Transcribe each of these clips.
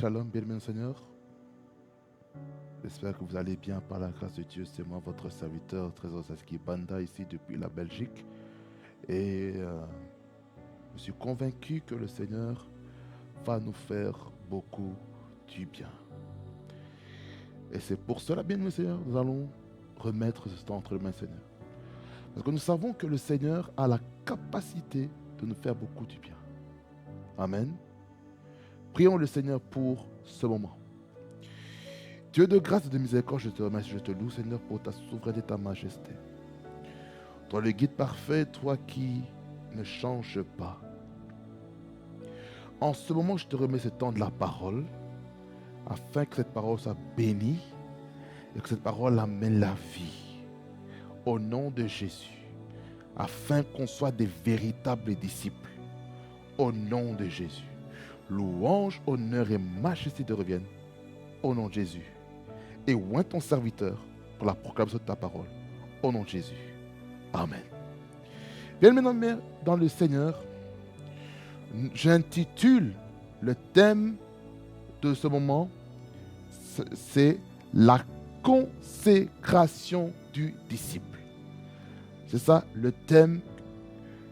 Shalom, bien-aimé Seigneur. J'espère que vous allez bien par la grâce de Dieu. C'est moi, votre serviteur, Trésor Saski Banda, ici depuis la Belgique. Et je suis convaincu que le Seigneur va nous faire beaucoup du bien. Et c'est pour cela, bien-aimé Seigneur, nous allons remettre ce temps entre les mains du Seigneur. Parce que nous savons que le Seigneur a la capacité de nous faire beaucoup du bien. Amen. Prions le Seigneur pour ce moment. Dieu de grâce et de miséricorde, je te remercie, je te loue, Seigneur, pour ta souveraineté et ta majesté. Toi, le guide parfait, toi qui ne changes pas. En ce moment, je te remets ce temps de la parole, afin que cette parole soit bénie et que cette parole amène la vie. Au nom de Jésus, afin qu'on soit des véritables disciples. Au nom de Jésus. Louange, honneur et majesté te reviennent. Au nom de Jésus. Et oins ton serviteur pour la proclamation de ta parole. Au nom de Jésus. Amen. Bien maintenant, dans le Seigneur, j'intitule le thème de ce moment, c'est la consécration du disciple. C'est ça le thème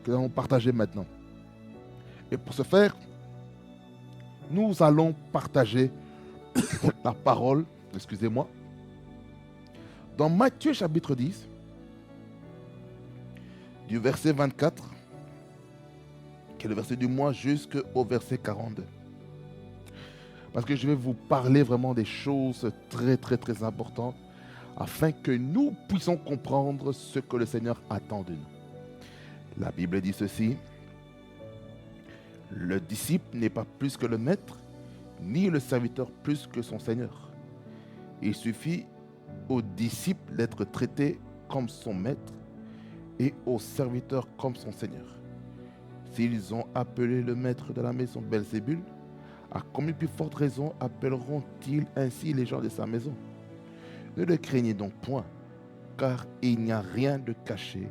que nous allons partager maintenant. Et pour ce faire, nous allons partager la parole, excusez-moi, dans Matthieu chapitre 10, du verset 24, qui est le verset du mois, jusqu'au verset 42. Parce que je vais vous parler vraiment des choses très, très, très importantes, afin que nous puissions comprendre ce que le Seigneur attend de nous. La Bible dit ceci: le disciple n'est pas plus que le maître, ni le serviteur plus que son Seigneur. Il suffit au disciple d'être traité comme son maître et au serviteur comme son Seigneur. S'ils ont appelé le maître de la maison Belzébul, à combien plus forte raison appelleront-ils ainsi les gens de sa maison? Ne le craignez donc point, car il n'y a rien de caché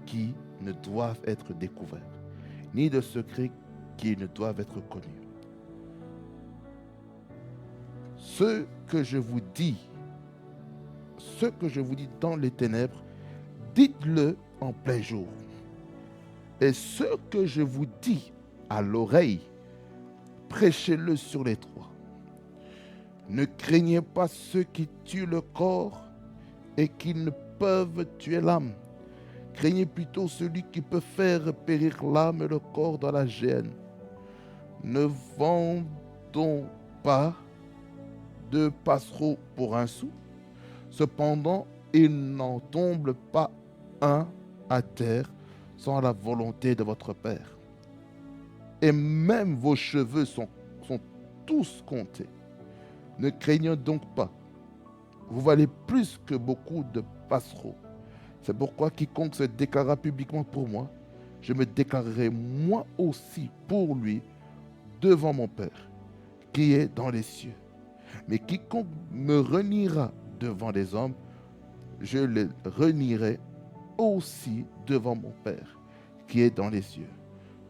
qui ne doive être découvert, ni de secret qui ne doivent être connus. Ce que je vous dis dans les ténèbres, dites-le en plein jour. Et ce que je vous dis à l'oreille, prêchez-le sur les toits. Ne craignez pas ceux qui tuent le corps et qui ne peuvent tuer l'âme. Craignez plutôt celui qui peut faire périr l'âme et le corps dans la géhenne. Ne vendons pas de passereaux pour un sou. Cependant, il n'en tombe pas un à terre sans la volonté de votre Père. Et même vos cheveux sont tous comptés. Ne craignez donc pas. Vous valez plus que beaucoup de passereaux. C'est pourquoi quiconque se déclarera publiquement pour moi, je me déclarerai moi aussi pour lui devant mon Père, qui est dans les cieux. Mais quiconque me reniera devant les hommes, je le renierai aussi devant mon Père, qui est dans les cieux.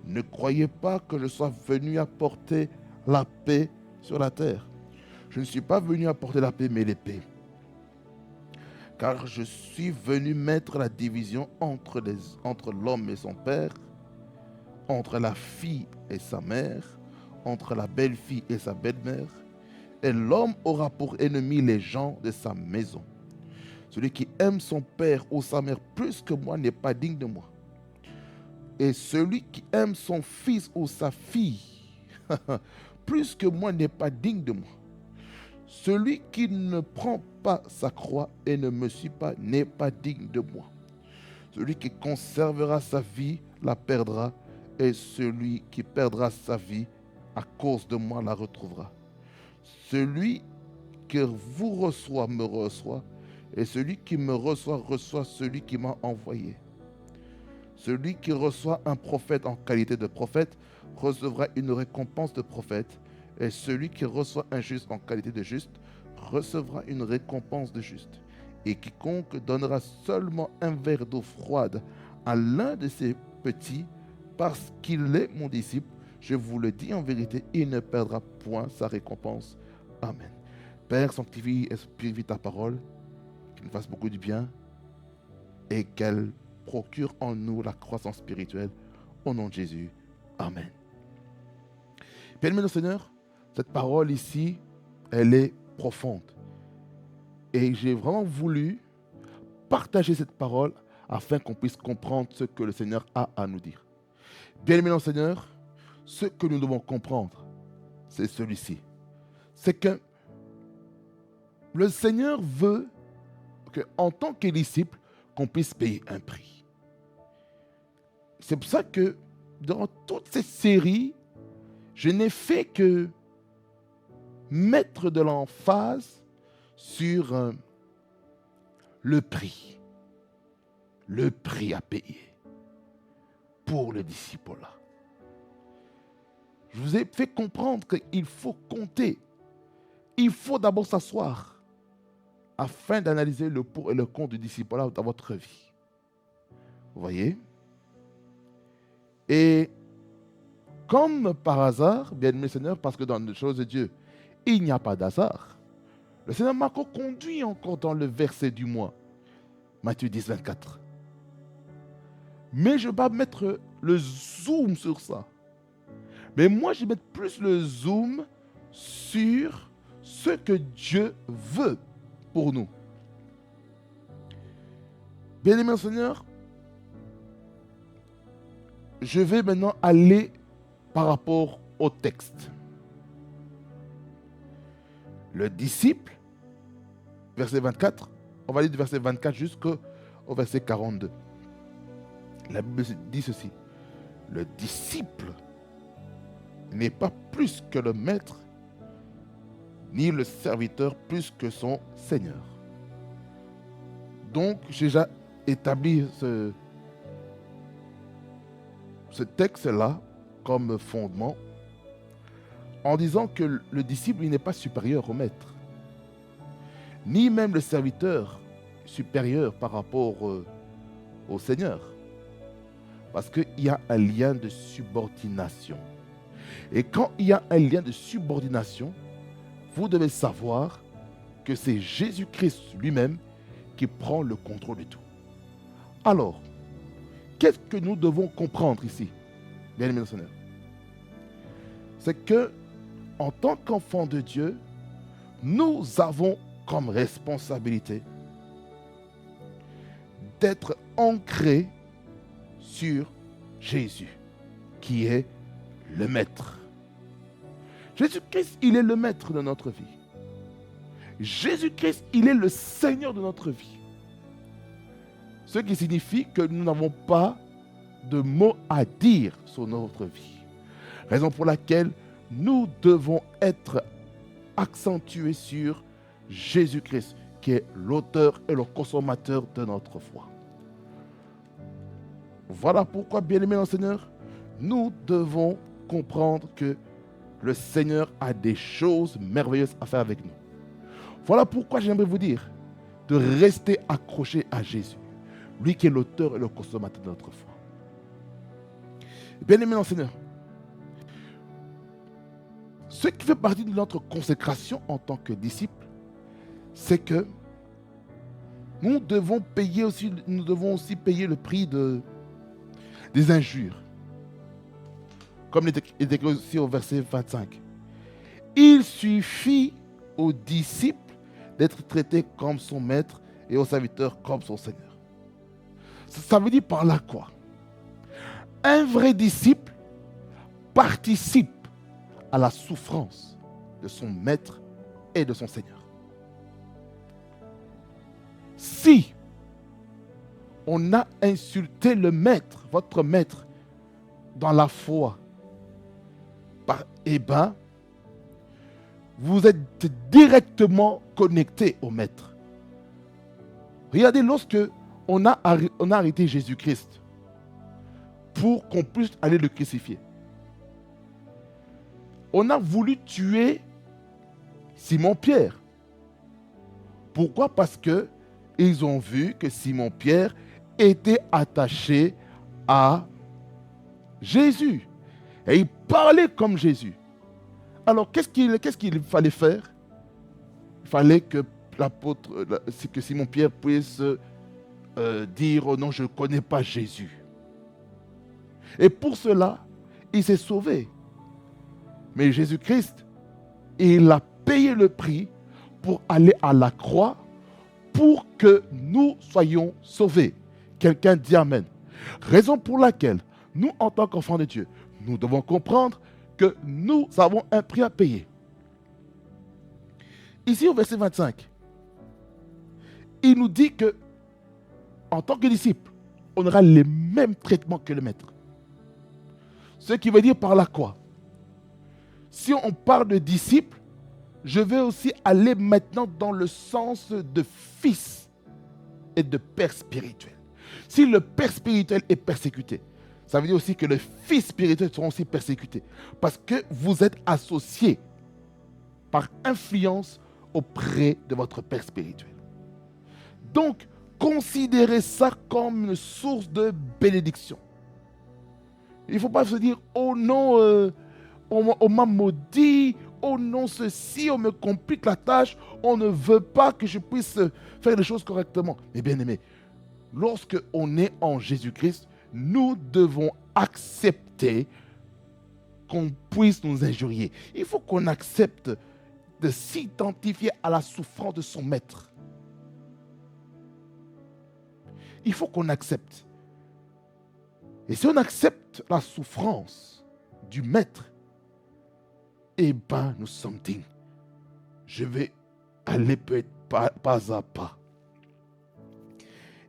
Ne croyez pas que je sois venu apporter la paix sur la terre. Je ne suis pas venu apporter la paix, mais l'épée. Car je suis venu mettre la division entre l'homme et son père, entre la fille et sa mère, entre la belle-fille et sa belle-mère, et l'homme aura pour ennemi les gens de sa maison. Celui qui aime son père ou sa mère plus que moi n'est pas digne de moi. Et celui qui aime son fils ou sa fille plus que moi n'est pas digne de moi. Celui qui ne prend pas sa croix et ne me suit pas n'est pas digne de moi. Celui qui conservera sa vie la perdra, et celui qui perdra sa vie à cause de moi la retrouvera. Celui qui vous reçoit me reçoit, et celui qui me reçoit reçoit celui qui m'a envoyé. Celui qui reçoit un prophète en qualité de prophète recevra une récompense de prophète, et celui qui reçoit un juste en qualité de juste recevra une récompense de juste. Et quiconque donnera seulement un verre d'eau froide à l'un de ces petits, parce qu'il est mon disciple, Je vous le dis en vérité, il ne perdra point sa récompense. Amen. Père, sanctifie et purifie ta parole, qu'il nous fasse beaucoup de bien et qu'elle procure en nous la croissance spirituelle. Au nom de Jésus. Amen. Bien-aimé Seigneur, cette parole ici, elle est profonde. Et j'ai vraiment voulu partager cette parole afin qu'on puisse comprendre ce que le Seigneur a à nous dire. Bien-aimé Seigneur, ce que nous devons comprendre, c'est celui-ci. C'est que le Seigneur veut qu'en tant que disciple, qu'on puisse payer un prix. C'est pour ça que dans toutes ces séries, je n'ai fait que mettre de l'emphase sur le prix à payer pour le disciple-là. Je vous ai fait comprendre qu'il faut compter. Il faut d'abord s'asseoir afin d'analyser le pour et le contre du disciple-là dans votre vie. Vous voyez? Et comme par hasard, bien-aimé Seigneur, parce que dans les choses de Dieu, il n'y a pas d'hasard. Le Seigneur m'a conduit encore dans le verset du mois, Matthieu 10, 24. Mais je ne vais pas mettre le zoom sur ça. Mais moi, je vais mettre plus le zoom sur ce que Dieu veut pour nous. Bien-aimé Seigneur, je vais maintenant aller par rapport au texte. Le disciple, verset 24, on va aller du verset 24 jusqu'au verset 42. La Bible dit ceci: le disciple n'est pas plus que le maître, ni le serviteur plus que son Seigneur. Donc, j'ai déjà établi ce texte-là comme fondement en disant que le disciple n'est pas supérieur au maître, ni même le serviteur supérieur par rapport au Seigneur, parce qu'il y a un lien de subordination. Et quand il y a un lien de subordination, vous devez savoir que c'est Jésus-Christ lui-même qui prend le contrôle de tout. Alors, qu'est-ce que nous devons comprendre ici, bien-aimés Seigneur? C'est que, en tant qu'enfants de Dieu, nous avons comme responsabilité d'être ancrés sur Jésus, qui est le Maître. Jésus-Christ, il est le Maître de notre vie. Jésus-Christ, il est le Seigneur de notre vie. Ce qui signifie que nous n'avons pas de mots à dire sur notre vie. Raison pour laquelle nous devons être accentués sur Jésus-Christ, qui est l'auteur et le consommateur de notre foi. Voilà pourquoi, bien-aimés dans le Seigneur, nous devons comprendre que le Seigneur a des choses merveilleuses à faire avec nous. Voilà pourquoi j'aimerais vous dire de rester accroché à Jésus, lui qui est l'auteur et le consommateur de notre foi. Bien-aimés dans le Seigneur, ce qui fait partie de notre consécration en tant que disciples, c'est que nous devons aussi payer le prix des injures. Comme il est écrit aussi au verset 25. Il suffit aux disciples d'être traités comme son maître et aux serviteurs comme son Seigneur. Ça veut dire par là quoi? Un vrai disciple participe à la souffrance de son maître et de son Seigneur. Si on a insulté le maître, votre maître, dans la foi, eh bien, vous êtes directement connecté au maître. Regardez, lorsque on a arrêté Jésus-Christ pour qu'on puisse aller le crucifier, on a voulu tuer Simon-Pierre. Pourquoi? Parce qu'ils ont vu que Simon-Pierre était attaché à Jésus. Et il parlait comme Jésus. Alors, qu'est-ce qu'il fallait faire? Il fallait que que Simon-Pierre puisse dire, oh non, je ne connais pas Jésus. Et pour cela, il s'est sauvé. Mais Jésus-Christ, il a payé le prix pour aller à la croix pour que nous soyons sauvés. Quelqu'un dit Amen. Raison pour laquelle nous, en tant qu'enfants de Dieu, nous devons comprendre que nous avons un prix à payer. Ici au verset 25, il nous dit que en tant que disciple, on aura les mêmes traitements que le maître. Ce qui veut dire par là quoi? Si on parle de disciple, je vais aussi aller maintenant dans le sens de fils et de père spirituel. Si le père spirituel est persécuté, ça veut dire aussi que les fils spirituels seront aussi persécutés. Parce que vous êtes associés par influence auprès de votre père spirituel. Donc, considérez ça comme une source de bénédiction. Il ne faut pas se dire, oh non, on m'a maudit, oh non, ceci, on me complique la tâche, on ne veut pas que je puisse faire les choses correctement. Mais bien aimé, lorsque on est en Jésus-Christ, nous devons accepter qu'on puisse nous injurier. Il faut qu'on accepte de s'identifier à la souffrance de son maître. Il faut qu'on accepte. Et si on accepte la souffrance du maître, eh bien, nous sommes dignes. Je vais aller peut-être pas à pas.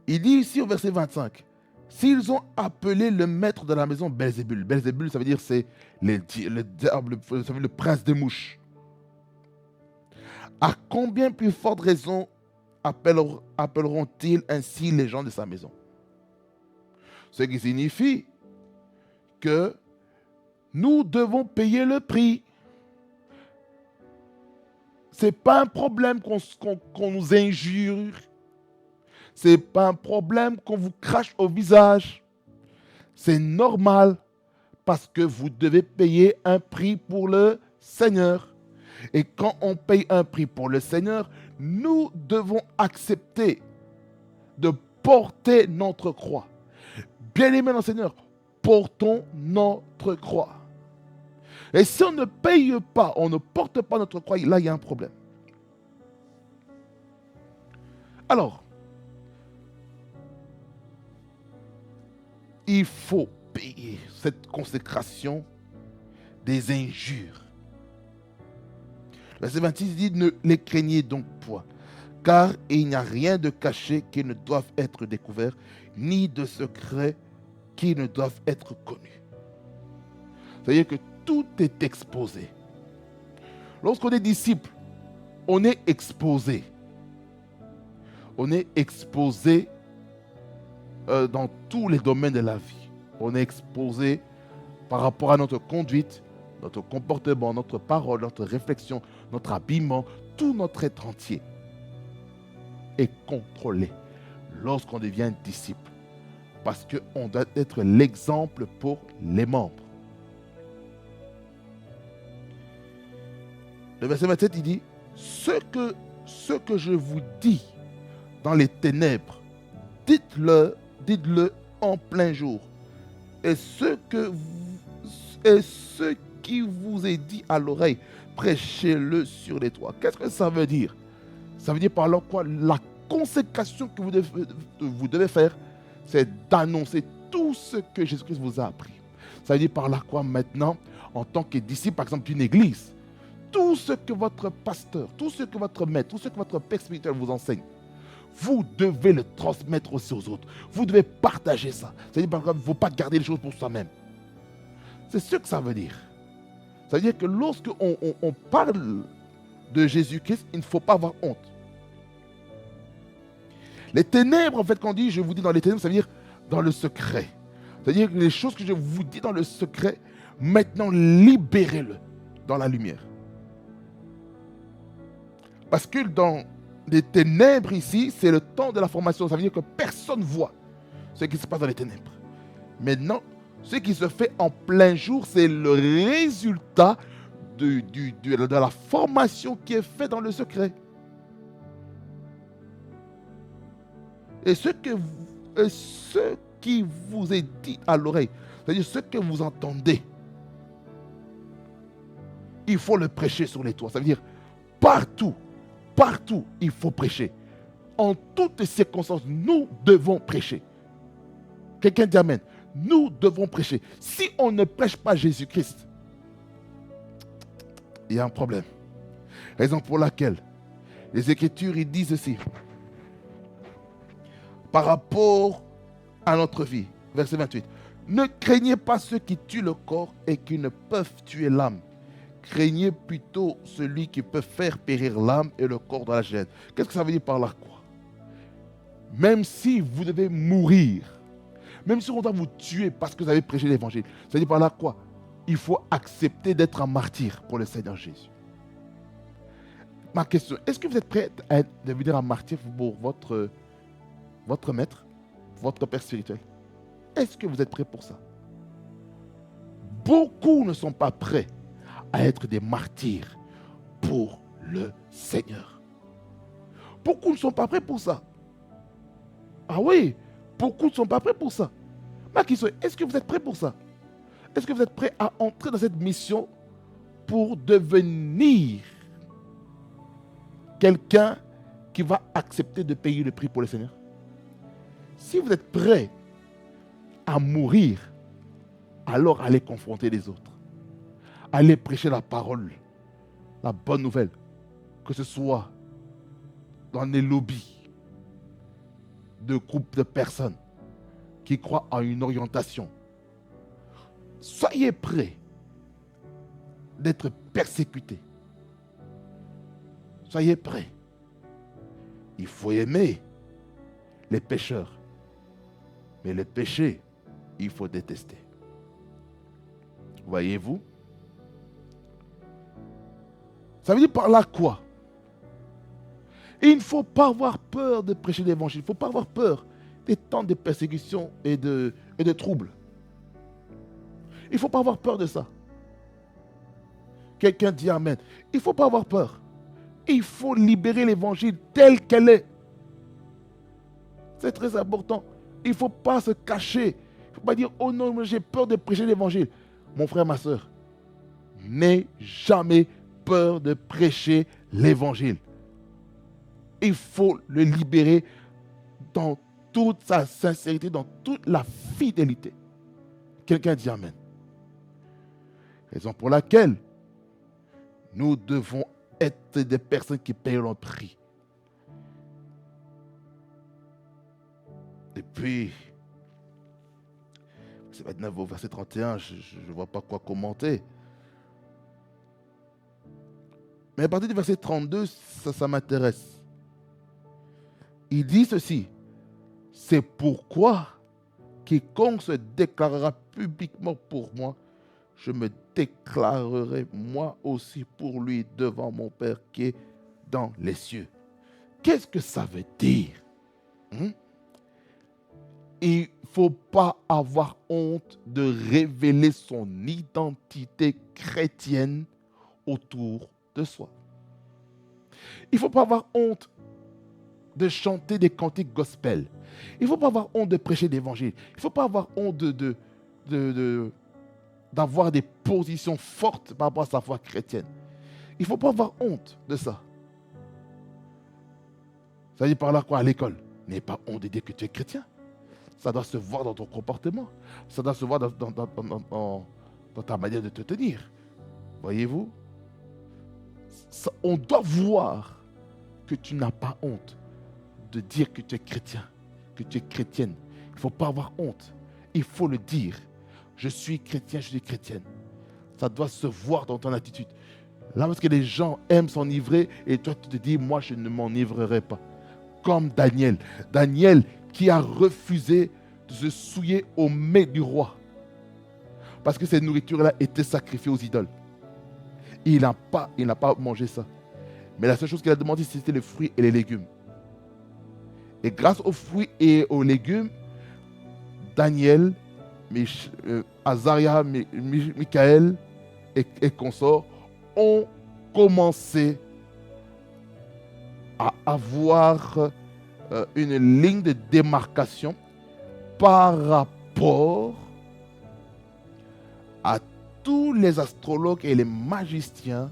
Il dit ici au verset 25, s'ils ont appelé le maître de la maison Belzébul. Belzébul, ça veut dire c'est le diable, ça veut dire le prince des mouches. À combien plus forte raison appelleront-ils ainsi les gens de sa maison? Ce qui signifie que nous devons payer le prix. Ce n'est pas un problème qu'on nous injure. Ce n'est pas un problème qu'on vous crache au visage. C'est normal parce que vous devez payer un prix pour le Seigneur. Et quand on paye un prix pour le Seigneur, nous devons accepter de porter notre croix. Bien-aimés dans le Seigneur, portons notre croix. Et si on ne paye pas, on ne porte pas notre croix, là il y a un problème. Alors, il faut payer cette consécration des injures. Verset 26 dit, ne les craignez donc point, car il n'y a rien de caché qui ne doive être découvert, ni de secret qui ne doivent être connus. C'est-à-dire que tout est exposé. Lorsqu'on est disciple, on est exposé. On est exposé dans tous les domaines de la vie. On est exposé par rapport à notre conduite, notre comportement, notre parole, notre réflexion, notre habillement, tout notre être entier est contrôlé lorsqu'on devient disciple. Parce qu'on doit être l'exemple pour les membres. Le verset 27, il dit, ce que je vous dis dans les ténèbres, dites-le en plein jour. Et ce qui vous est dit à l'oreille, prêchez-le sur les toits. Qu'est-ce que ça veut dire? Ça veut dire par là quoi? La consécration que vous devez faire, c'est d'annoncer tout ce que Jésus-Christ vous a appris. Ça veut dire par là quoi maintenant, en tant que disciple, par exemple, d'une église, tout ce que votre pasteur, tout ce que votre maître, tout ce que votre père spirituel vous enseigne, vous devez le transmettre aussi aux autres. Vous devez partager ça. Ça veut dire par exemple, il ne faut pas garder les choses pour soi-même. C'est ce que ça veut dire. Ça veut dire que lorsque on parle de Jésus-Christ, il ne faut pas avoir honte. Les ténèbres, en fait, quand on dit, je vous dis dans les ténèbres, ça veut dire dans le secret. C'est-à-dire que les choses que je vous dis dans le secret, maintenant, libérez-le dans la lumière. Parce que dans les ténèbres ici, c'est le temps de la formation. Ça veut dire que personne ne voit ce qui se passe dans les ténèbres. Maintenant, Ce qui se fait en plein jour, c'est le résultat de la formation qui est faite dans le secret. Et ce qui vous est dit à l'oreille, c'est-à-dire ce que vous entendez, il faut le prêcher sur les toits. Ça veut dire partout, il faut prêcher. En toutes circonstances, nous devons prêcher. Quelqu'un dit amen. Nous devons prêcher. Si on ne prêche pas Jésus-Christ, il y a un problème. Raison pour laquelle les Écritures ils disent ceci. Par rapport à notre vie, verset 28. Ne craignez pas ceux qui tuent le corps et qui ne peuvent tuer l'âme. Craignez plutôt celui qui peut faire périr l'âme et le corps dans la géhenne. Qu'est-ce que ça veut dire par là, quoi? Même si vous devez mourir, même si on doit vous tuer parce que vous avez prêché l'évangile, ça veut dire par là quoi? Il faut accepter d'être un martyr pour le Seigneur Jésus. Ma question, est-ce que vous êtes prêt à devenir un martyr pour votre maître, votre père spirituel? Est-ce que vous êtes prêt pour ça? Beaucoup ne sont pas prêts à être des martyrs pour le Seigneur. Beaucoup ne sont pas prêts pour ça. Ah oui, beaucoup ne sont pas prêts pour ça. Ma question, est-ce que vous êtes prêts pour ça? Est-ce que vous êtes prêts à entrer dans cette mission pour devenir quelqu'un qui va accepter de payer le prix pour le Seigneur? Si vous êtes prêts à mourir, alors allez confronter les autres. Allez prêcher la parole, la bonne nouvelle, que ce soit dans les lobbies de groupes de personnes qui croient à une orientation. Soyez prêts d'être persécutés. Soyez prêts. Il faut aimer les pécheurs. Mais le péché, il faut détester. Voyez-vous? Ça veut dire par là quoi? Il ne faut pas avoir peur de prêcher l'évangile. Il ne faut pas avoir peur des temps de persécution et de troubles. Il ne faut pas avoir peur de ça. Quelqu'un dit amen. Il ne faut pas avoir peur. Il faut libérer l'évangile tel qu'elle est. C'est très important. Il ne faut pas se cacher. Il ne faut pas dire, oh non, j'ai peur de prêcher l'évangile. Mon frère, ma soeur, n'aie jamais peur de prêcher l'évangile. Il faut le libérer dans toute sa sincérité, dans toute la fidélité. Quelqu'un dit amen. Raison pour laquelle nous devons être des personnes qui payent leur prix. Et puis, verset 29 au verset 31, je ne vois pas quoi commenter. Mais à partir du verset 32, ça m'intéresse. Il dit ceci, c'est pourquoi quiconque se déclarera publiquement pour moi, je me déclarerai moi aussi pour lui devant mon Père qui est dans les cieux. Qu'est-ce que ça veut dire? Il ne faut pas avoir honte de révéler son identité chrétienne autour de soi. Il ne faut pas avoir honte de chanter des cantiques gospel. Il ne faut pas avoir honte de prêcher l'évangile. Il ne faut pas avoir honte d'avoir des positions fortes par rapport à sa foi chrétienne. Il ne faut pas avoir honte de ça. Ça veut dire par là quoi à l'école? N'aie pas honte de dire que tu es chrétien. Ça doit se voir dans ton comportement. Ça doit se voir dans ta manière de te tenir. Voyez-vous? On doit voir que tu n'as pas honte de dire que tu es chrétien, que tu es chrétienne. Il ne faut pas avoir honte. Il faut le dire. Je suis chrétien, je suis chrétienne. Ça doit se voir dans ton attitude. Là, parce que les gens aiment s'enivrer et toi, tu te dis, moi, je ne m'enivrerai pas. Comme Daniel. Daniel qui a refusé de se souiller au mets du roi. Parce que cette nourriture-là était sacrifiée aux idoles. Il n'a pas mangé ça. Mais la seule chose qu'il a demandé, c'était les fruits et les légumes. Et grâce aux fruits et aux légumes, Daniel Azaria, Michael et consorts ont commencé à avoir une ligne de démarcation par rapport à tous les astrologues et les magiciens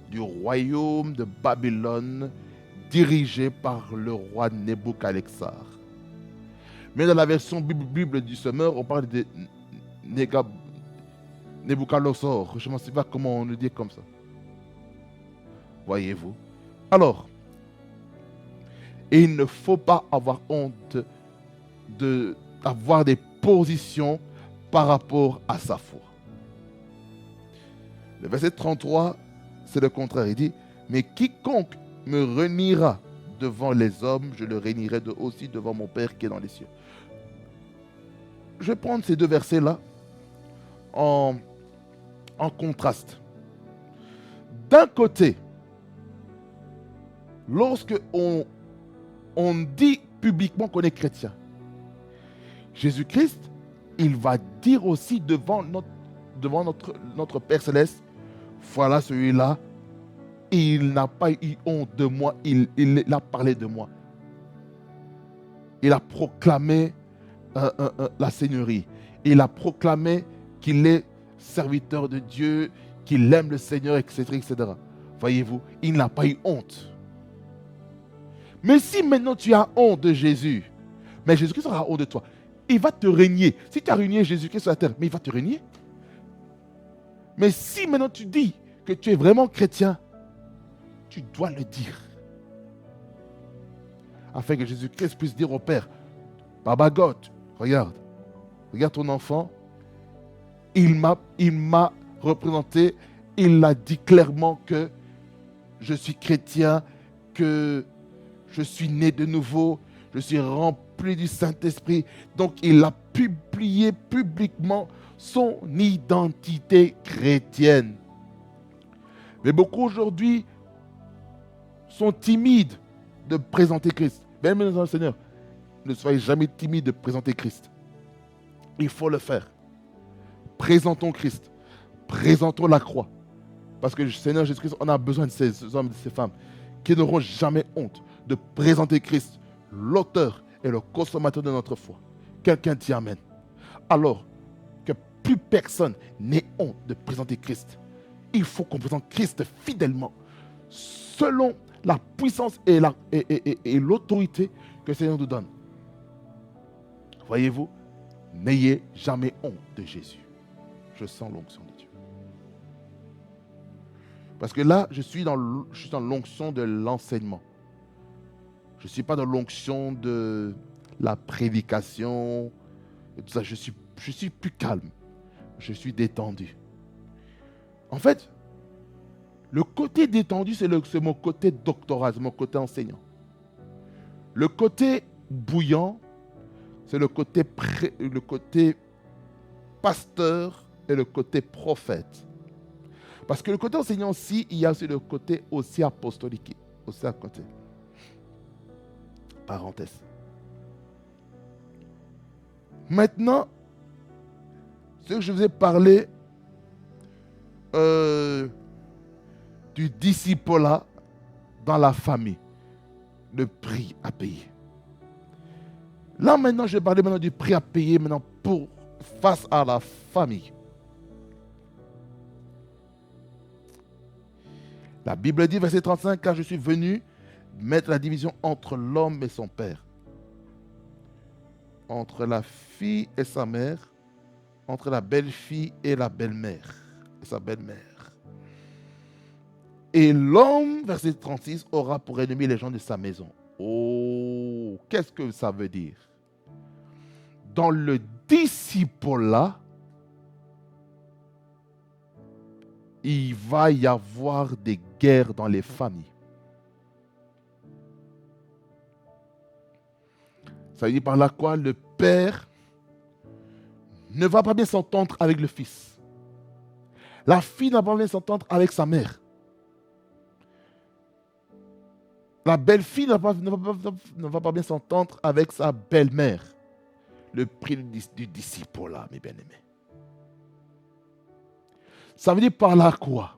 du royaume de Babylone dirigé par le roi Nebuchadnezzar. Mais dans la version Bible du Semeur, on parle de Nebuchadnezzar. Je ne sais pas comment on le dit comme ça. Voyez-vous. Alors, il ne faut pas avoir honte d'avoir des positions par rapport à sa foi. Le verset 33, c'est le contraire. Il dit, mais quiconque me reniera devant les hommes, je le réunirai aussi devant mon Père qui est dans les cieux. Je vais prendre ces deux versets-là en contraste. D'un côté, lorsque on dit publiquement qu'on est chrétien, Jésus-Christ, il va dire aussi devant notre Père Céleste, voilà celui-là, il n'a pas eu honte de moi, il a parlé de moi. Il a proclamé la Seigneurie. Il a proclamé qu'il est serviteur de Dieu, qu'il aime le Seigneur, etc., etc. Voyez-vous, il n'a pas eu honte. Mais si maintenant tu as honte de Jésus, mais Jésus-Christ aura honte de toi, il va te régner. Si tu as régné Jésus-Christ sur la terre, mais il va te régner. Mais si maintenant tu dis que tu es vraiment chrétien, tu dois le dire. Afin que Jésus-Christ puisse dire au Père, Baba God, regarde ton enfant, il m'a représenté, il a dit clairement que je suis chrétien, que je suis né de nouveau, je suis rempli du Saint-Esprit. Donc il a publié publiquement son identité chrétienne. Mais beaucoup aujourd'hui sont timides de présenter Christ. Même dans le Seigneur, ne soyez jamais timide de présenter Christ. Il faut le faire. Présentons Christ. Présentons la croix. Parce que le Seigneur Jésus-Christ, on a besoin de ces hommes et de ces femmes qui n'auront jamais honte de présenter Christ, l'auteur et le consommateur de notre foi. Quelqu'un dit Amen. Alors que plus personne n'ait honte de présenter Christ. Il faut qu'on présente Christ fidèlement, selon la puissance et l'autorité que le Seigneur nous donne. Voyez-vous, n'ayez jamais honte de Jésus. Je sens l'onction de Dieu. Parce que là, je suis dans l'onction de l'enseignement. Je ne suis pas dans l'onction de la prédication. Et tout ça. Je suis plus calme. Je suis détendu. En fait, le côté détendu, c'est mon côté doctoral, c'est mon côté enseignant. Le côté bouillant, c'est le côté pasteur et le côté prophète. Parce que le côté enseignant aussi, il y a aussi le côté aussi apostolique. Aussi à côté. Parenthèse. Maintenant, ce que je vous ai parlé du disciple-là dans la famille, le prix à payer. Là maintenant, je vais parler maintenant du prix à payer maintenant face à la famille. La Bible dit, verset 35, car je suis venu mettre la division entre l'homme et son père, entre la fille et sa mère, entre la belle-fille et la belle-mère, et sa belle-mère. Et l'homme, verset 36, aura pour ennemi les gens de sa maison. Oh, qu'est-ce que ça veut dire? Dans le disciple-là, il va y avoir des guerres dans les familles. Ça veut dire par là quoi? Le père ne va pas bien s'entendre avec le fils. La fille ne va pas bien s'entendre avec sa mère. La belle-fille ne va pas bien s'entendre avec sa belle-mère. le prix du disciple-là, mes bien-aimés. Ça veut dire par là quoi?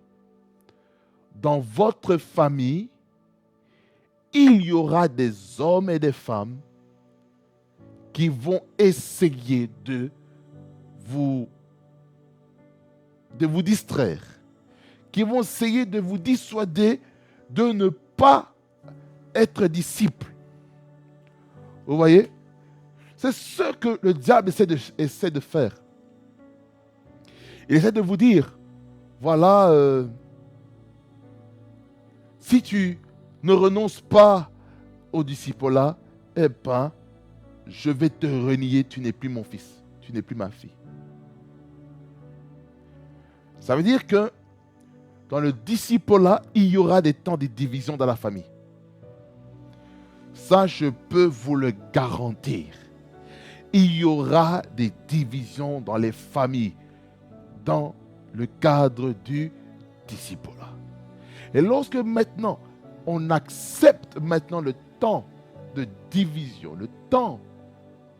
Dans votre famille, il y aura des hommes et des femmes qui vont essayer de vous distraire, qui vont essayer de vous dissuader de ne pas être disciple. Vous voyez? C'est ce que le diable essaie de faire. Il essaie de vous dire, voilà, si tu ne renonces pas au disciple-là, eh bien, je vais te renier, tu n'es plus mon fils, tu n'es plus ma fille. Ça veut dire que dans le disciple-là, il y aura des temps de division dans la famille. Ça, je peux vous le garantir. Il y aura des divisions dans les familles, dans le cadre du disciple-là. Et lorsque maintenant, on accepte maintenant le temps de division, le temps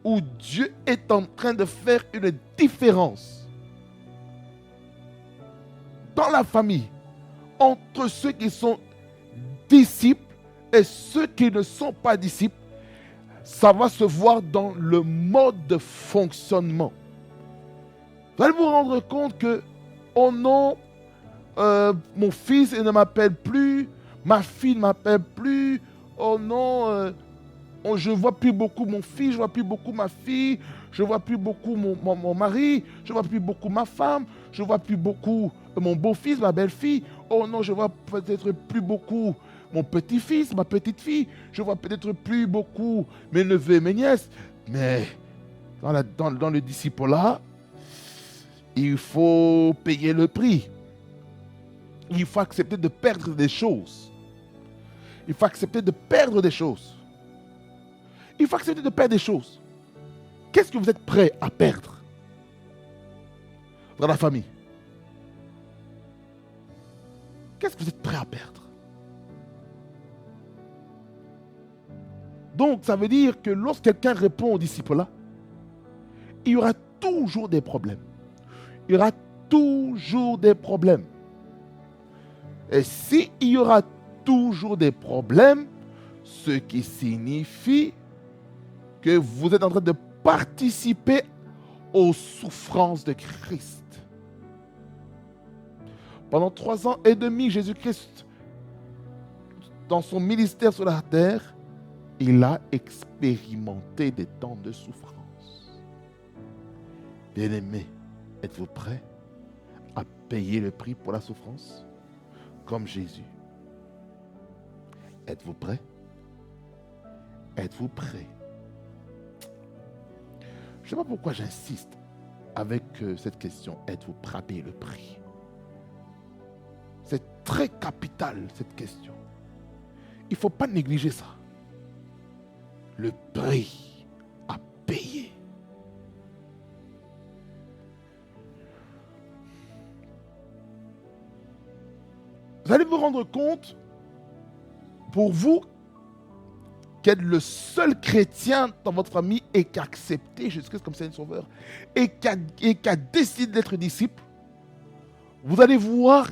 où Dieu est en train de faire une différence dans la famille entre ceux qui sont disciples et ceux qui ne sont pas disciples, ça va se voir dans le mode de fonctionnement. Vous allez vous rendre compte que, oh non, mon fils ne m'appelle plus, ma fille ne m'appelle plus, oh non, je ne vois plus beaucoup mon fils, je ne vois plus beaucoup ma fille, je ne vois plus beaucoup mon mari, je ne vois plus beaucoup ma femme, je ne vois plus beaucoup mon beau-fils, ma belle-fille, oh non, je ne vois peut-être plus beaucoup mon petit-fils, ma petite-fille, je ne vois peut-être plus beaucoup mes neveux et mes nièces, mais dans le disciple-là, il faut payer le prix. Il faut accepter de perdre des choses. Il faut accepter de perdre des choses. Il faut accepter de perdre des choses. Qu'est-ce que vous êtes prêt à perdre dans la famille? Qu'est-ce que vous êtes prêt à perdre? Donc, ça veut dire que lorsque quelqu'un répond au disciple-là, il y aura toujours des problèmes. Il y aura toujours des problèmes. Et s'il y aura toujours des problèmes, ce qui signifie que vous êtes en train de participer aux souffrances de Christ. Pendant 3 ans et demi, Jésus-Christ, dans son ministère sur la terre, il a expérimenté des temps de souffrance. Bien-aimés, êtes-vous prêts à payer le prix pour la souffrance comme Jésus? Êtes-vous prêts? Êtes-vous prêts? Je ne sais pas pourquoi j'insiste avec cette question. Êtes-vous prêt à payer le prix? C'est très capital cette question. Il ne faut pas négliger ça. Le prix à payer. Vous allez vous rendre compte, pour vous, qu'être le seul chrétien dans votre famille et qui a accepté Jésus-Christ comme Seigneur Sauveur et qui a décidé d'être disciple, vous allez voir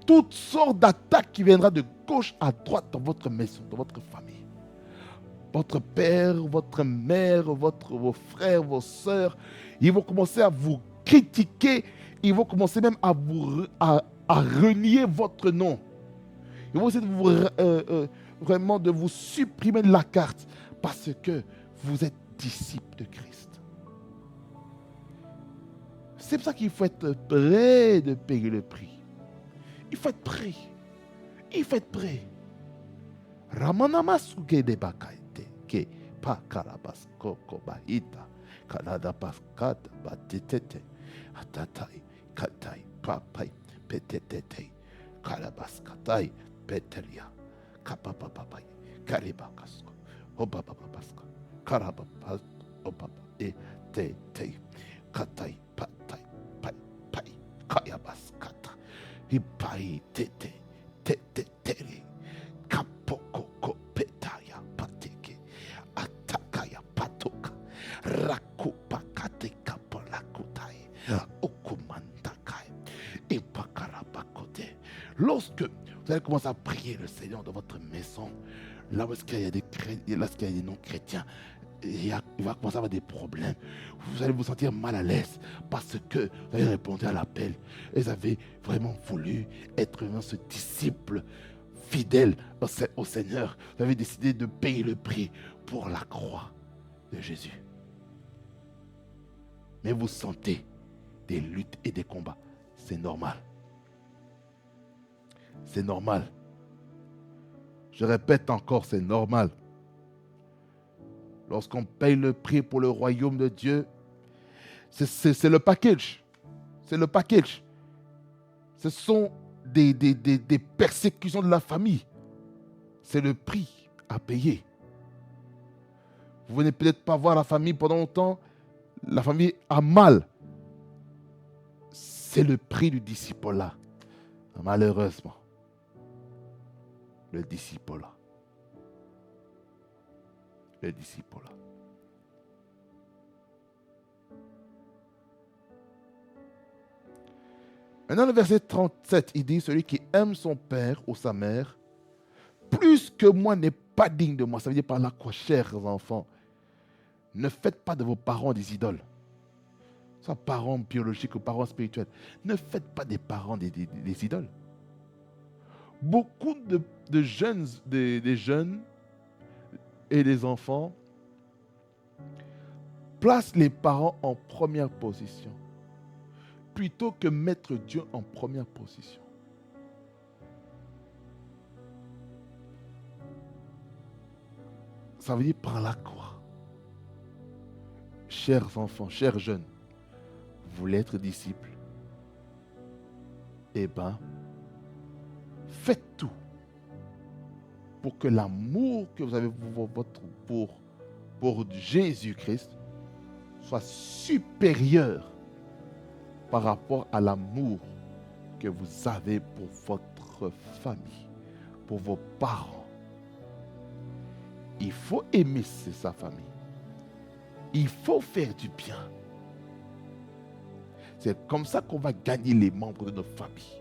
toutes sortes d'attaques qui viendront de gauche à droite dans votre maison, dans votre famille. Votre père, votre mère, vos frères, vos sœurs, ils vont commencer à vous critiquer, ils vont commencer même à renier votre nom. Ils vont essayer de vraiment de vous supprimer de la carte parce que vous êtes disciple de Christ. C'est pour ça qu'il faut être prêt de payer le prix. Il faut être prêt. Il faut être prêt. Ramanamasuke de bakaite ke pa karabas koko bahita kanada paskata batitete atatai katai papai petetete karabas katai petelia kapapapai karibakasko obababaska karabapas obaba e te katai patai pai pai kayabaskata hipai tete tete kapoko petaya pateke atakaya patoka raku Vous allez commencer à prier le Seigneur dans votre maison. Là où il y a des non-chrétiens, il va commencer à avoir des problèmes. Vous allez vous sentir mal à l'aise parce que vous avez répondu à l'appel. Et vous avez vraiment voulu être ce disciple fidèle au Seigneur. Vous avez décidé de payer le prix pour la croix de Jésus. Mais vous sentez des luttes et des combats. C'est normal. C'est normal. Je répète encore, c'est normal. Lorsqu'on paye le prix pour le royaume de Dieu, c'est le package. C'est le package. Ce sont des persécutions de la famille. C'est le prix à payer. Vous venez peut-être pas voir la famille pendant longtemps. La famille a mal. C'est le prix du disciple-là. Malheureusement. Le disciple-là. Le disciple-là. Maintenant, le verset 37, il dit, celui qui aime son père ou sa mère, plus que moi n'est pas digne de moi. Ça veut dire par là quoi, chers enfants, ne faites pas de vos parents des idoles. Soit parents biologiques ou parents spirituels. Ne faites pas des parents des idoles. Beaucoup de jeunes, des jeunes et des enfants placent les parents en première position plutôt que mettre Dieu en première position. Ça veut dire par là quoi? Chers enfants, chers jeunes, vous voulez être disciples? Eh bien, faites tout pour que l'amour que vous avez pour Jésus-Christ soit supérieur par rapport à l'amour que vous avez pour votre famille, pour vos parents. Il faut aimer sa famille. Il faut faire du bien. C'est comme ça qu'on va gagner les membres de notre famille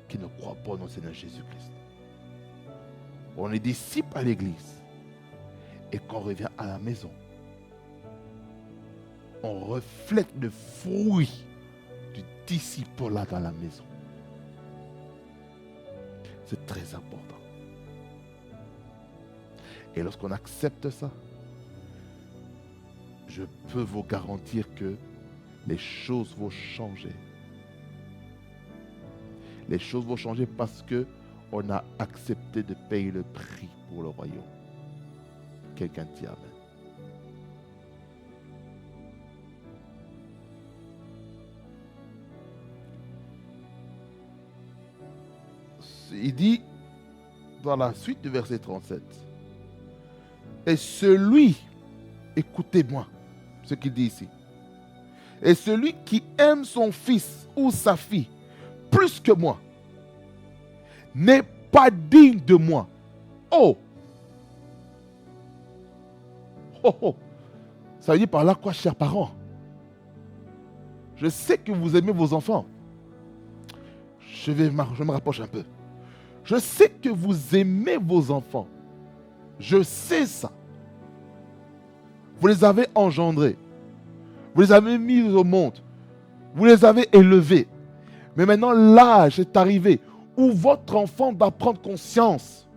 qui ne croient pas au Seigneur Jésus-Christ. On est disciples à l'église. Et quand on revient à la maison, on reflète le fruit du disciple-là dans la maison. C'est très important. Et lorsqu'on accepte ça, je peux vous garantir que les choses vont changer. Les choses vont changer parce qu'on a accepté de payer le prix pour le royaume. Quelqu'un dit amen. Il dit dans la suite du verset 37, et celui, écoutez-moi ce qu'il dit ici, et celui qui aime son fils ou sa fille plus que moi n'est pas digne de moi. Oh! Oh, oh. Ça veut dire par là quoi, chers parents? Je sais que vous aimez vos enfants. Je me rapproche un peu. Je sais que vous aimez vos enfants. Je sais ça. Vous les avez engendrés. Vous les avez mis au monde. Vous les avez élevés. Mais maintenant, l'âge est arrivé où votre enfant doit prendre conscience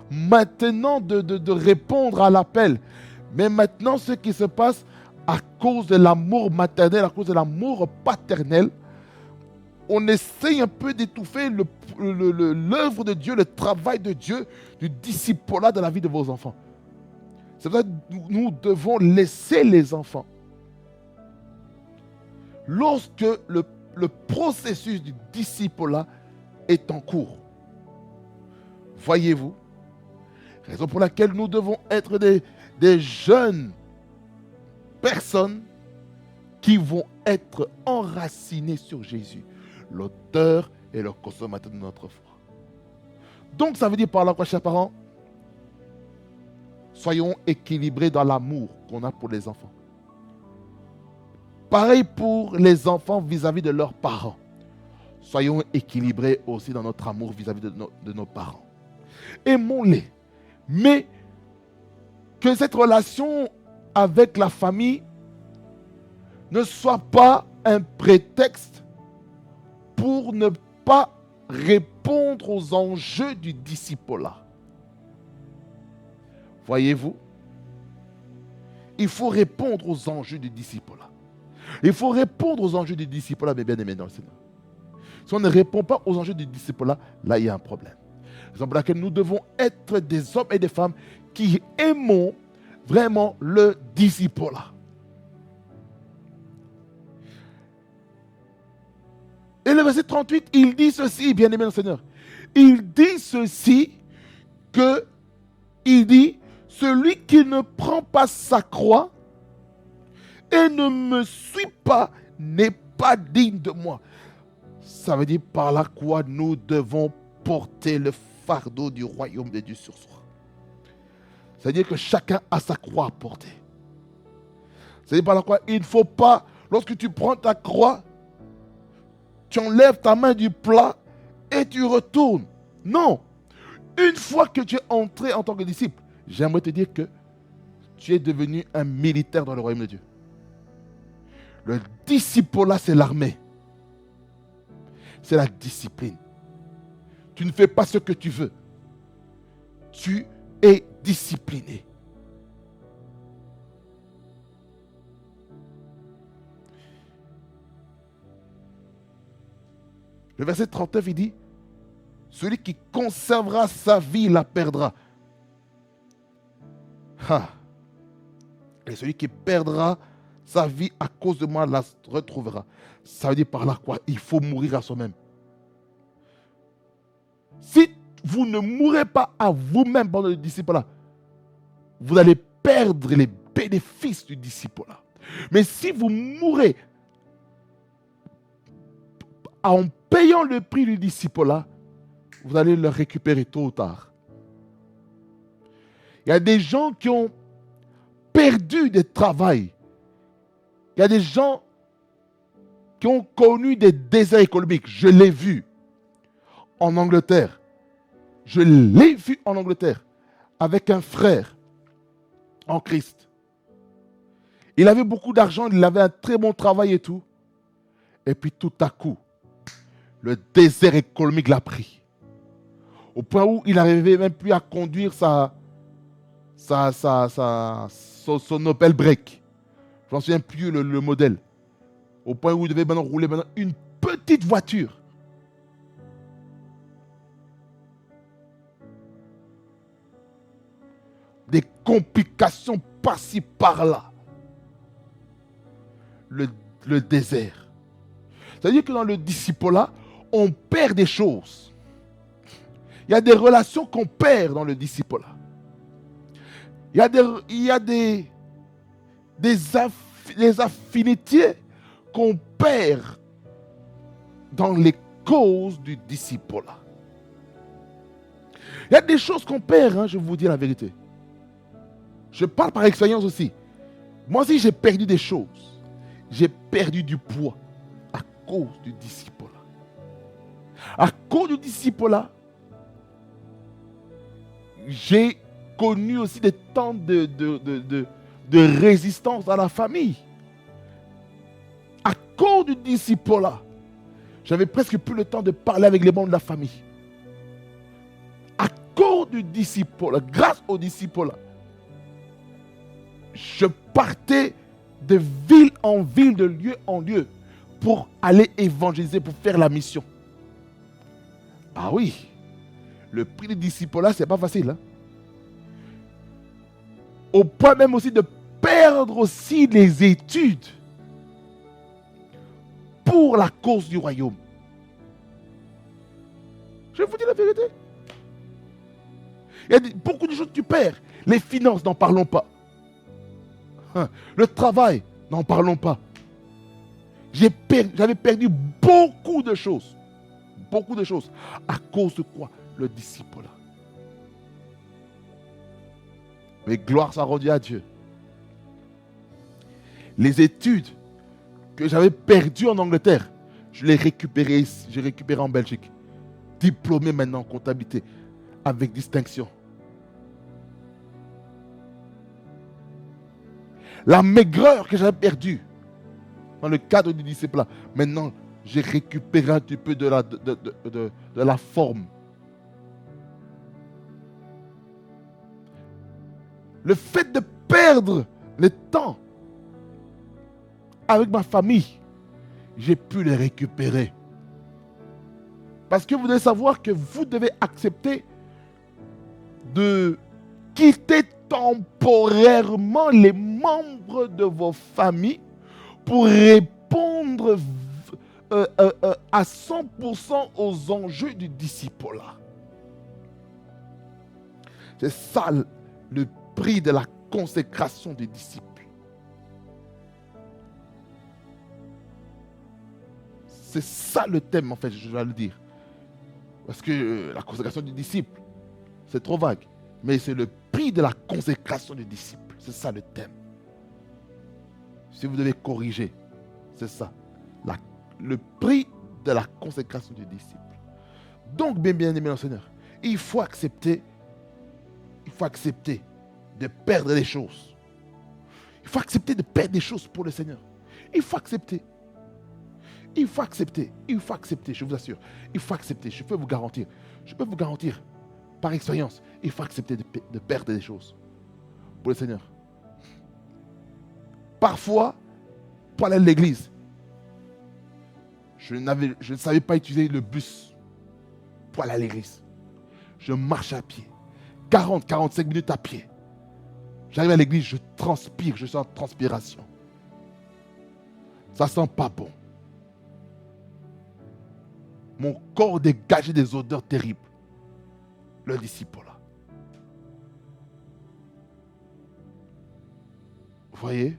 maintenant de répondre à l'appel. Mais maintenant, ce qui se passe à cause de l'amour maternel, à cause de l'amour paternel, on essaye un peu d'étouffer l'œuvre de Dieu, le travail de Dieu, du disciple-là dans la vie de vos enfants. C'est pour ça que nous devons laisser les enfants. Lorsque le processus du disciple-là est en cours, voyez-vous, raison pour laquelle nous devons être des jeunes personnes qui vont être enracinées sur Jésus, l'auteur et le consommateur de notre foi. Donc ça veut dire par là quoi, chers parents? Soyons équilibrés dans l'amour qu'on a pour les enfants. Pareil pour les enfants vis-à-vis de leurs parents. Soyons équilibrés aussi dans notre amour vis-à-vis de nos parents. Aimons-les. Mais que cette relation avec la famille ne soit pas un prétexte pour ne pas répondre aux enjeux du discipulat. Voyez-vous, il faut répondre aux enjeux du discipulat. Il faut répondre aux enjeux du discipulat, mes bien-aimés dans le Seigneur. Si on ne répond pas aux enjeux du discipulat, là, il y a un problème. C'est pour laquelle nous devons être des hommes et des femmes qui aimons vraiment le discipulat. Et le verset 38, il dit ceci, bien-aimé dans le Seigneur. Il dit ceci, il dit, celui qui ne prend pas sa croix et ne me suit pas n'est pas digne de moi. Ça veut dire par la croix, nous devons porter le fardeau du royaume de Dieu sur soi. C'est-à-dire que chacun a sa croix à porter. C'est-à-dire par la croix, il ne faut pas, lorsque tu prends ta croix, tu enlèves ta main du plat et tu retournes. Non. Une fois que tu es entré en tant que disciple, j'aimerais te dire que tu es devenu un militaire dans le royaume de Dieu. Le discipulat, c'est l'armée. C'est la discipline. Tu ne fais pas ce que tu veux. Tu es discipliné. Le verset 39, il dit, celui qui conservera sa vie la perdra. Et celui qui perdra sa vie à cause de moi la retrouvera. Ça veut dire par là quoi? Il faut mourir à soi-même. Si vous ne mourrez pas à vous-même pendant le discipulat, vous allez perdre les bénéfices du discipulat. Mais si vous mourrez en payant le prix du discipulat, vous allez le récupérer tôt ou tard. Il y a des gens qui ont perdu des travail. Il y a des gens qui ont connu des déserts économiques. Je l'ai vu en Angleterre. Je l'ai vu en Angleterre avec un frère en Christ. Il avait beaucoup d'argent, il avait un très bon travail et tout. Et puis tout à coup, le désert économique l'a pris. Au point où il n'arrivait même plus à conduire son Opel Break. Je m'en souviens plus le modèle. Au point où il devait maintenant rouler une petite voiture. Des complications par-ci, par-là. Le désert. C'est-à-dire que dans le discipulat, on perd des choses. Il y a des relations qu'on perd dans le discipulat. Il y a des affinités qu'on perd dans les causes du discipulat. Il y a des choses qu'on perd, je vais vous dire la vérité. Je parle par expérience aussi. Moi aussi, j'ai perdu des choses. J'ai perdu du poids à cause du discipulat. À cause du discipulat, j'ai connu aussi des temps de résistance dans la famille. À cause du discipulat, j'avais presque plus le temps de parler avec les membres de la famille. À cause du discipulat, grâce au discipulat, je partais de ville en ville, de lieu en lieu, pour aller évangéliser, pour faire la mission. Ah oui, le prix du discipulat, c'est pas facile. Au point même aussi de perdre aussi les études pour la cause du royaume. Je vous dis la vérité. Il y a beaucoup de choses que tu perds. Les finances, n'en parlons pas. Le travail, n'en parlons pas. J'avais perdu beaucoup de choses. Beaucoup de choses. À cause de quoi? Le discipulat. Mais gloire soit rendue à Dieu. Les études que j'avais perdues en Angleterre, je les récupéré en Belgique. Diplômé maintenant en comptabilité. avec distinction. La maigreur que j'avais perdue dans le cadre du disciple, maintenant, j'ai récupéré un petit peu de la forme. Le fait de perdre le temps avec ma famille, j'ai pu les récupérer. Parce que vous devez savoir que vous devez accepter de quitter temporairement les membres de vos familles pour répondre à 100% aux enjeux du disciple-là. C'est ça le prix de la consécration des disciples. C'est ça le thème, en fait, je vais le dire. Parce que la consécration du disciple, c'est trop vague. Mais c'est le prix de la consécration du disciple. C'est ça le thème. Si vous devez corriger, c'est ça. Le prix de la consécration du disciple. Donc, bien aimé dans le Seigneur, il faut accepter de perdre les choses. Il faut accepter de perdre des choses pour le Seigneur. Il faut accepter, je vous assure. Il faut accepter, je peux vous garantir par expérience, il faut accepter de perdre des choses pour le Seigneur. Parfois, pour aller à l'église, je ne savais pas utiliser le bus pour aller à l'église. Je marche à pied. 40-45 minutes à pied. J'arrive à l'église, je transpire, je sens transpiration. Ça sent pas bon. Mon corps dégageait des odeurs terribles. Le disciple là. Vous voyez?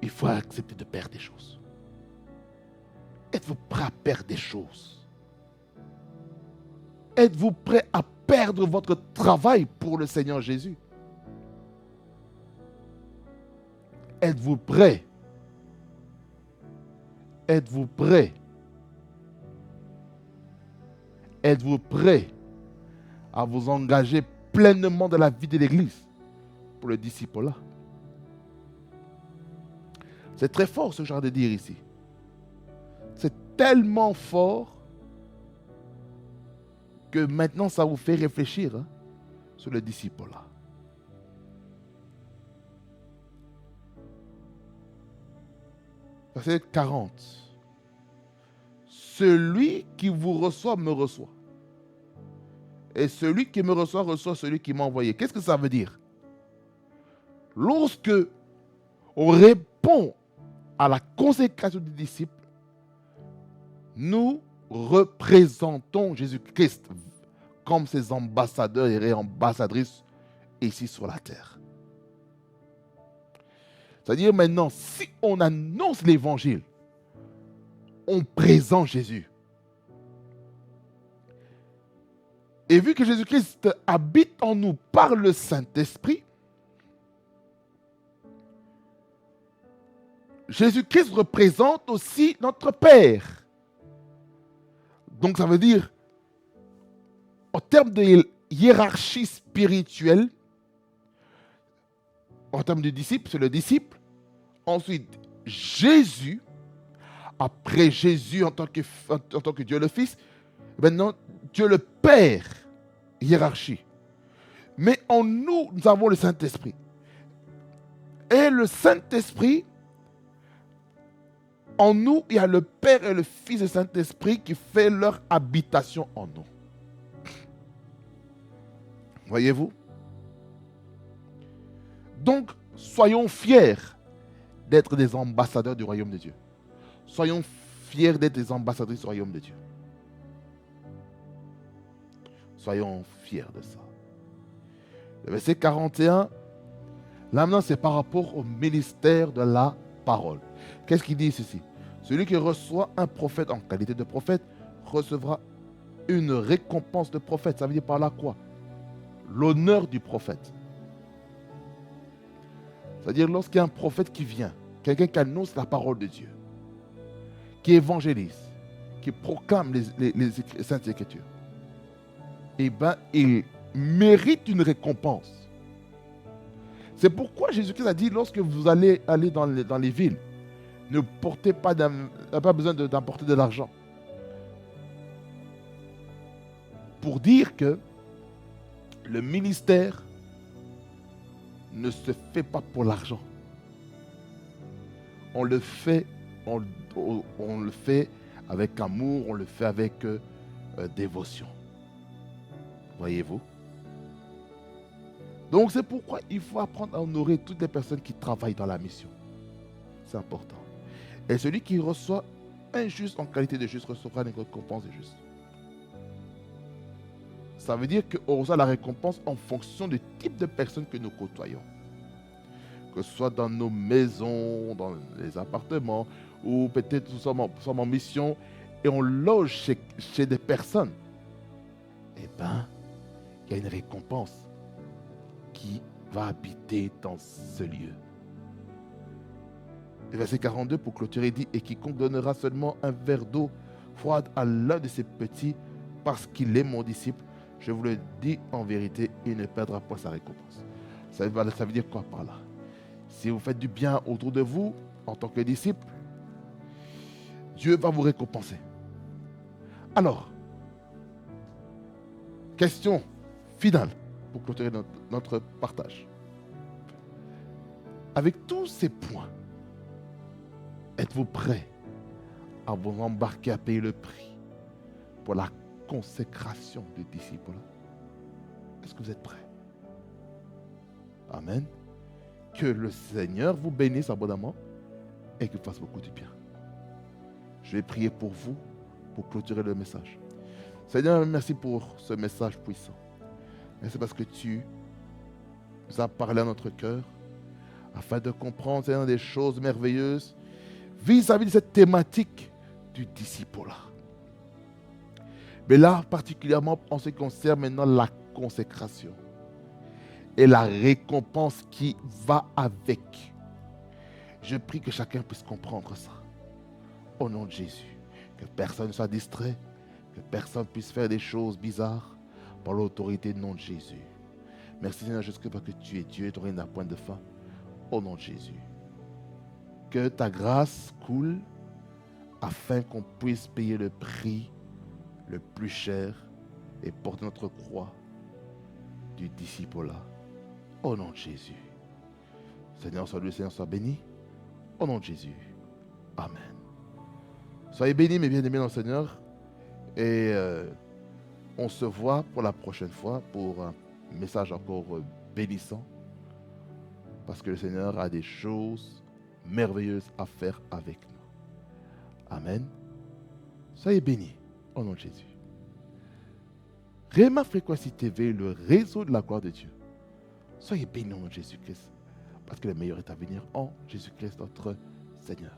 Il faut accepter de perdre des choses. Êtes-vous prêt à perdre des choses? Êtes-vous prêt à perdre votre travail pour le Seigneur Jésus? Êtes-vous prêt? Êtes-vous prêt? Êtes-vous prêt à vous engager pleinement dans la vie de l'Église pour le disciple là? C'est très fort ce genre de dire ici. C'est tellement fort que maintenant ça vous fait réfléchir sur le disciple là. Verset 40. Celui qui vous reçoit me reçoit. Et celui qui me reçoit reçoit celui qui m'a envoyé. Qu'est-ce que ça veut dire? Lorsque on répond à la consécration du disciple, nous représentons Jésus-Christ comme ses ambassadeurs et ambassadrices ici sur la terre. C'est-à-dire maintenant, si on annonce l'évangile, on présente Jésus. Et vu que Jésus-Christ habite en nous par le Saint-Esprit, Jésus-Christ représente aussi notre Père. Donc ça veut dire, en termes de hiérarchie spirituelle, en termes de disciple, c'est le disciple. Ensuite, Jésus. Après Jésus en tant que Dieu le Fils. Maintenant, Dieu le Père. Hiérarchie. Mais en nous, nous avons le Saint-Esprit. Et le Saint-Esprit, en nous, il y a le Père et le Fils et le Saint-Esprit qui fait leur habitation en nous. Voyez-vous? Donc, soyons fiers d'être des ambassadeurs du royaume de Dieu. Soyons fiers d'être des ambassadrices du royaume de Dieu. Soyons fiers de ça. Le verset 41, là maintenant c'est par rapport au ministère de la parole. Qu'est-ce qu'il dit ceci? Celui qui reçoit un prophète en qualité de prophète recevra une récompense de prophète. Ça veut dire par là quoi? L'honneur du prophète. C'est-à-dire lorsqu'il y a un prophète qui vient, quelqu'un qui annonce la parole de Dieu, qui évangélise, qui proclame les Saintes Écritures, eh bien, il mérite une récompense. C'est pourquoi Jésus-Christ a dit, lorsque vous allez dans les villes, ne portez pas, n'avez pas besoin d'emporter de l'argent. Pour dire que le ministère ne se fait pas pour l'argent. On le fait avec amour, on le fait avec dévotion. Voyez-vous? Donc c'est pourquoi il faut apprendre à honorer toutes les personnes qui travaillent dans la mission. C'est important. Et celui qui reçoit un juste en qualité de juste recevra une récompense de juste. Ça veut dire qu'on reçoit la récompense en fonction du type de personnes que nous côtoyons. Que ce soit dans nos maisons, dans les appartements, ou peut-être nous sommes en mission et on loge chez des personnes. Eh bien, il y a une récompense qui va habiter dans ce lieu. Le verset 42 pour clôturer dit, et quiconque donnera seulement un verre d'eau froide à l'un de ses petits parce qu'il est mon disciple, je vous le dis en vérité, il ne perdra pas sa récompense. Ça veut dire quoi par là? Si vous faites du bien autour de vous, en tant que disciple, Dieu va vous récompenser. Alors, question finale pour clôturer notre partage. Avec tous ces points, êtes-vous prêts à vous embarquer à payer le prix pour la consécration du disciple? Est-ce que vous êtes prêts? Amen. Que le Seigneur vous bénisse abondamment et qu'il fasse beaucoup de bien. Je vais prier pour vous pour clôturer le message. Seigneur, merci pour ce message puissant. Merci parce que tu nous as parlé à notre cœur afin de comprendre, Seigneur, des choses merveilleuses vis-à-vis de cette thématique du disciple-là. Mais là, particulièrement en ce qui concerne maintenant la consécration et la récompense qui va avec. Je prie que chacun puisse comprendre ça. Au nom de Jésus. Que personne ne soit distrait. Que personne puisse faire des choses bizarres par l'autorité du nom de Jésus. Merci Seigneur, jusqu'à parce que tu es Dieu et ton règne n'a point de fin. Au nom de Jésus. Que ta grâce coule afin qu'on puisse payer le prix le plus cher et porter notre croix du disciple-là. Au nom de Jésus. Seigneur, soit loué, Seigneur, soit béni. Au nom de Jésus. Amen. Soyez bénis, mes bien-aimés dans le Seigneur. Et on se voit pour la prochaine fois pour un message encore bénissant. Parce que le Seigneur a des choses merveilleuses à faire avec nous. Amen. Soyez bénis. Au nom de Jésus. Réma Fréquency TV, le réseau de la gloire de Dieu. Soyez bénis au nom de Jésus-Christ. Parce que le meilleur est à venir en Jésus-Christ, notre Seigneur.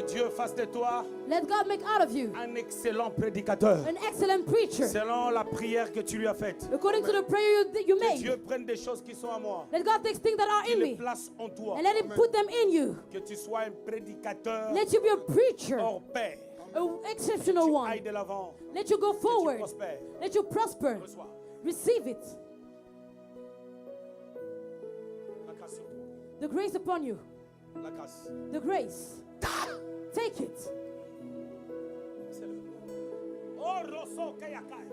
Que Dieu fasse de toi Let God make out of you un excellent prédicateur. an excellent preacher. Selon la prière que tu lui as faite. According to the prayer you Que made. Dieu prenne des choses qui sont à moi. Let God take things that are Il in les me place en toi. and let Him put them in you. Que tu sois un prédicateur Let you be a preacher, hors pair. an exceptional Tu one. ailles de l'avant. Let you go Que tu forward. prospères. Let you prosper. Reçois. Receive it. La grâce sur toi. The grace upon you. La grâce. The grace. Take it. C'est le. Oh, Rosso Kayakai.